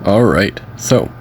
Alright, so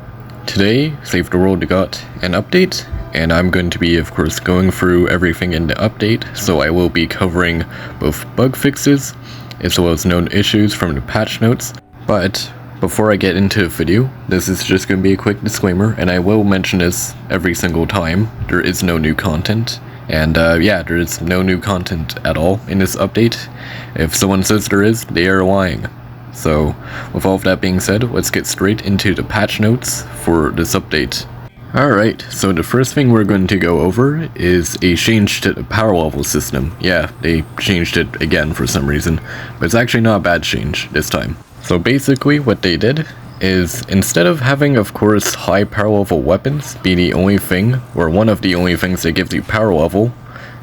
today Save the World got an update, and I'm going to be of course going through everything in the update, so I will be covering both bug fixes as well as known issues from the patch notes. But before I get into the video, this is just going to be a quick disclaimer, and I will mention this every single time. There is no new content, and yeah, there is no new content at all in this update. If someone says there is, they are lying. So, with all of that being said, let's get straight into the patch notes for this update. Alright, so the first thing we're going to go over is a change to the power level system. Yeah, they changed it again for some reason, but it's actually not a bad change this time. So basically what they did is, instead of having of course high power level weapons be the only thing, or one of the only things that gives you power level,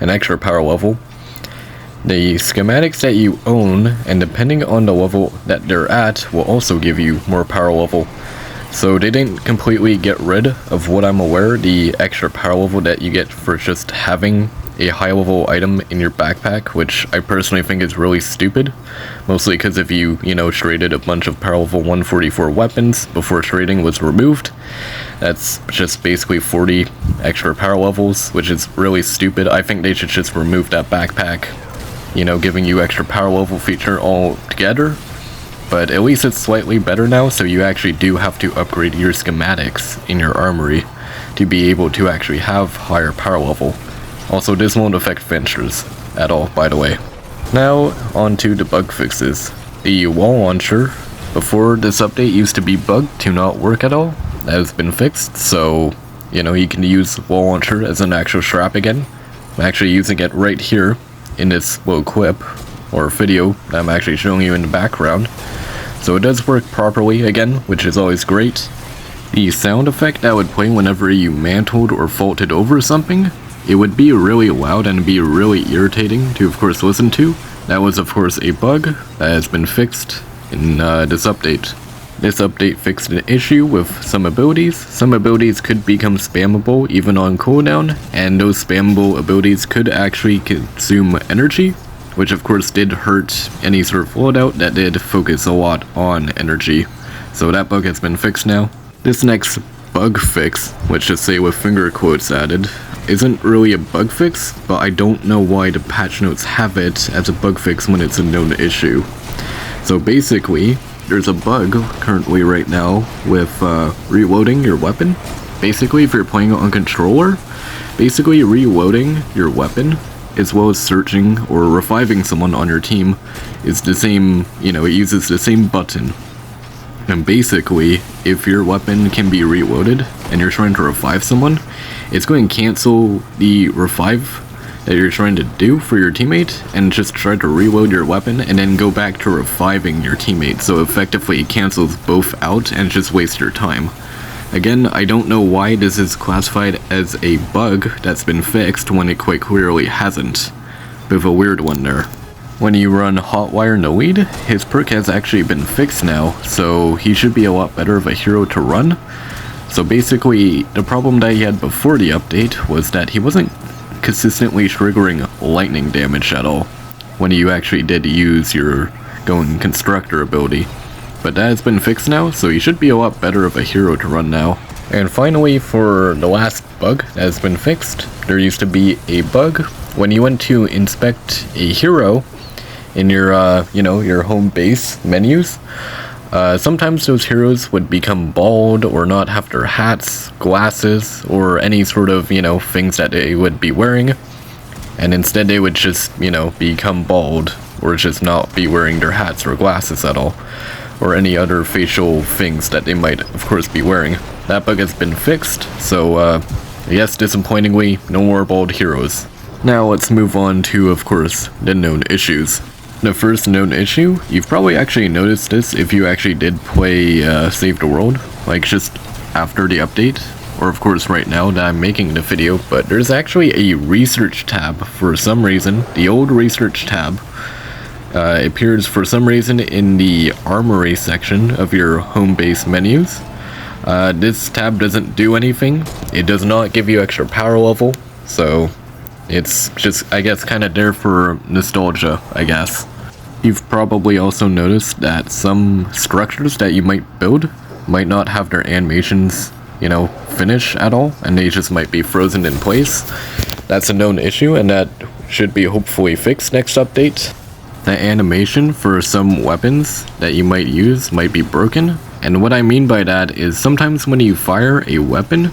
an extra power level, the schematics that you own, and depending on the level that they're at, will also give you more power level. So they didn't completely get rid of what I'm aware, the extra power level that you get for just having a high level item in your backpack, which I personally think is really stupid. Mostly because if you traded a bunch of power level 144 weapons before trading was removed, that's just basically 40 extra power levels, which is really stupid. I think they should just remove that backpack, giving you extra power level feature altogether. But at least it's slightly better now, so you actually do have to upgrade your schematics in your armory to be able to actually have higher power level. Also, this won't affect ventures at all, by the way. Now, on to the bug fixes. The wall launcher, before this update, used to be bugged to not work at all. That has been fixed, so, you can use wall launcher as an actual strap again. I'm actually using it right here in this little clip or video that I'm actually showing you in the background. So it does work properly again, which is always great. The sound effect that would play whenever you mantled or vaulted over something, it would be really loud and be really irritating to of course listen to. That was of course a bug that has been fixed in this update. This update fixed an issue with some abilities. Some abilities could become spammable even on cooldown, and those spammable abilities could actually consume energy, which of course did hurt any sort of loadout that did focus a lot on energy. So that bug has been fixed now. This next bug fix, let's just say with finger quotes added, isn't really a bug fix, but I don't know why the patch notes have it as a bug fix when it's a known issue. So basically, there's a bug currently right now with reloading your weapon. Basically, if you're playing on controller, basically reloading your weapon as well as searching or reviving someone on your team is the same, it uses the same button. And basically, if your weapon can be reloaded and you're trying to revive someone, it's going to cancel the revive that you're trying to do for your teammate and just try to reload your weapon and then go back to reviving your teammate. So effectively it cancels both out and just wastes your time. Again, I don't know why this is classified as a bug that's been fixed when it quite clearly hasn't. Bit of a weird one there. When you run Hotwire No Lead, his perk has actually been fixed now, so he should be a lot better of a hero to run. So basically, the problem that he had before the update was that he wasn't consistently triggering lightning damage at all when you actually did use your Going Constructor ability. But that has been fixed now, so he should be a lot better of a hero to run now. And finally, for the last bug that has been fixed, there used to be a bug when you went to inspect a hero in your, your home base menus. Sometimes those heroes would become bald or not have their hats, glasses, or any sort of, things that they would be wearing. And instead they would just, become bald or just not be wearing their hats or glasses at all, or any other facial things that they might of course be wearing. That bug has been fixed, so yes, disappointingly, no more bald heroes. Now let's move on to of course the known issues. The first known issue, you've probably actually noticed this if you actually did play Save the World, like just after the update, or of course right now that I'm making the video, but there's actually a research tab for some reason. The old research tab appears for some reason in the armory section of your home base menus. This tab doesn't do anything. It does not give you extra power level, so it's just, I guess, kind of there for nostalgia, I guess. You've probably also noticed that some structures that you might build might not have their animations, finish at all, and they just might be frozen in place. That's a known issue, and that should be hopefully fixed next update. The animation for some weapons that you might use might be broken, and what I mean by that is sometimes when you fire a weapon,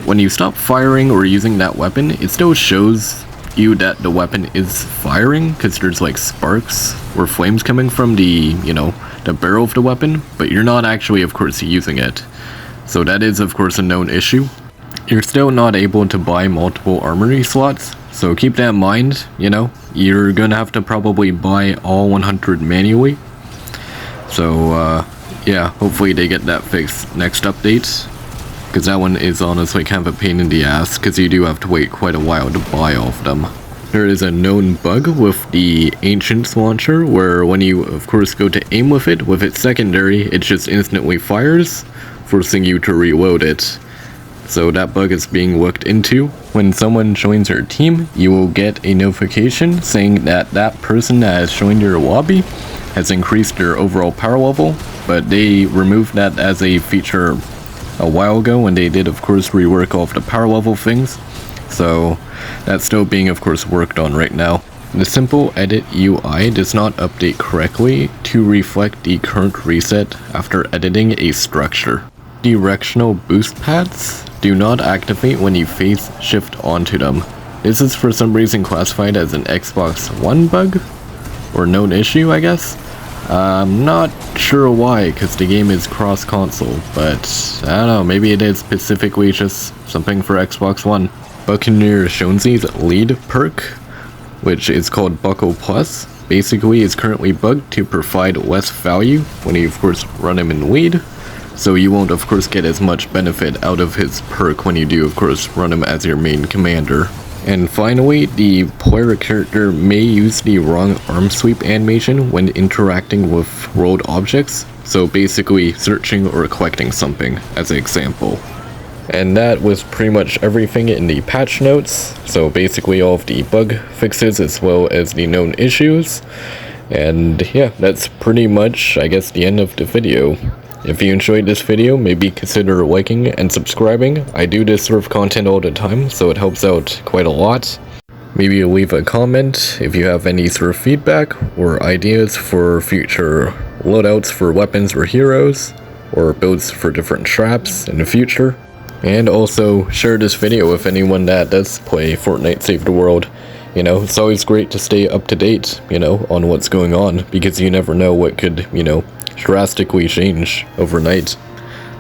when you stop firing or using that weapon, it still shows you that the weapon is firing, because there's like sparks or flames coming from the barrel of the weapon, but you're not actually, of course, using it. So that is, of course, a known issue. You're still not able to buy multiple armory slots, so keep that in mind, You're gonna have to probably buy all 100 manually. So, yeah, hopefully they get that fixed next update, because that one is honestly kind of a pain in the ass, because you do have to wait quite a while to buy all of them. There is a known bug with the Ancients launcher, where when you, of course, go to aim with its secondary, it just instantly fires, forcing you to reload it. So that bug is being looked into. When someone joins your team, you will get a notification saying that that person that has joined your lobby has increased their overall power level, but they removed that as a feature a while ago when they did, of course, rework all of the power level things. So that's still being, of course, worked on right now. The simple edit UI does not update correctly to reflect the current reset after editing a structure. Directional boost pads do not activate when you phase shift onto them. This is for some reason classified as an Xbox One bug, or known issue, I guess. I'm not sure why, because the game is cross-console, but I don't know, maybe it is specifically just something for Xbox One. Buccaneer Shonesy's lead perk, which is called Buckle Plus, basically is currently bugged to provide less value when you, of course, run him in lead. So you won't, of course, get as much benefit out of his perk when you do, of course, run him as your main commander. And finally, the player character may use the wrong arm sweep animation when interacting with rolled objects, so basically searching or collecting something, as an example. And that was pretty much everything in the patch notes, so basically all of the bug fixes as well as the known issues. And yeah, that's pretty much, I guess, the end of the video. If you enjoyed this video, maybe consider liking and subscribing. I do this sort of content all the time, so it helps out quite a lot. Maybe leave a comment if you have any sort of feedback or ideas for future loadouts for weapons or heroes, or builds for different traps in the future. And also, share this video with anyone that does play Fortnite Save the World. It's always great to stay up to date, on what's going on, because you never know what could, drastically change overnight.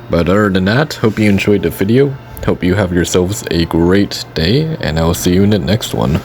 But other than that, hope you enjoyed the video, hope you have yourselves a great day, and I'll see you in the next one.